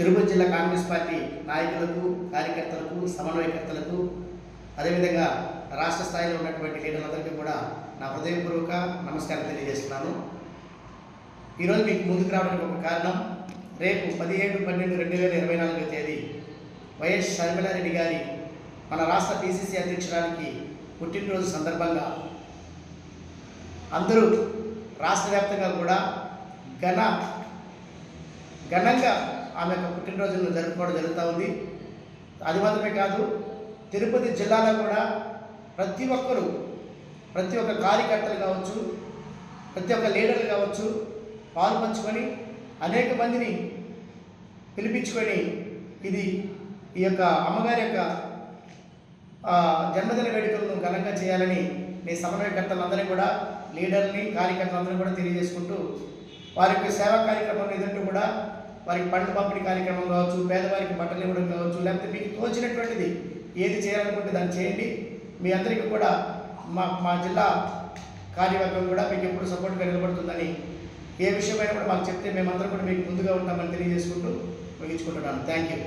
తిరుపతి జిల్లా కాంగ్రెస్ పార్టీ నాయకులకు, కార్యకర్తలకు, సమన్వయకర్తలకు, అదేవిధంగా రాష్ట్ర స్థాయిలో ఉన్నటువంటి లీడర్లందరికీ కూడా నా హృదయపూర్వక నమస్కారం తెలియజేస్తున్నాను. ఈరోజు మీకు ముందుకు రావడానికి ఒక కారణం, రేపు 17/12/2024 తేదీ వైఎస్ షర్మిలారెడ్డి గారి మన రాష్ట్ర పిసిసి అధ్యక్షురానికి పుట్టినరోజు సందర్భంగా అందరూ రాష్ట్ర వ్యాప్తంగా కూడా ఘనంగా ఆమె యొక్క పుట్టినరోజును జరుపుకోవడం జరుగుతూ ఉంది. అది మాత్రమే కాదు, తిరుపతి జిల్లాలో కూడా ప్రతి ఒక్క కార్యకర్తలు కావచ్చు, ప్రతి ఒక్క లీడర్లు కావచ్చు పాలు పంచుకొని అనేక మందిని పిలిపించుకొని ఈ యొక్క అమ్మగారి యొక్క జన్మదిన వేడుకలను ఘనంగా చేయాలని నేను సమన్వయకర్తలందరినీ కూడా, లీడర్ని, కార్యకర్తలందరినీ కూడా తెలియజేసుకుంటూ, వారి యొక్క సేవా కార్యక్రమం ఎదుట కూడా వారికి పండ్లు పంపిణీ కార్యక్రమం కావచ్చు, పేదవారికి బట్టలు ఇవ్వడం కావచ్చు, లేకపోతే మీకు తోచినటువంటిది ఏది చేయాలనుకుంటే దాన్ని చేయండి. మీ అందరికీ కూడా మా జిల్లా కార్యవర్గం కూడా మీకు ఎప్పుడు సపోర్ట్గా నిలబడుతుందని, ఏ విషయమైనా కూడా మాకు చెప్తే మేమందరం కూడా మీకు ముందుగా ఉంటామని తెలియజేసుకుంటూ ముగించుకుంటున్నాను. Thank you.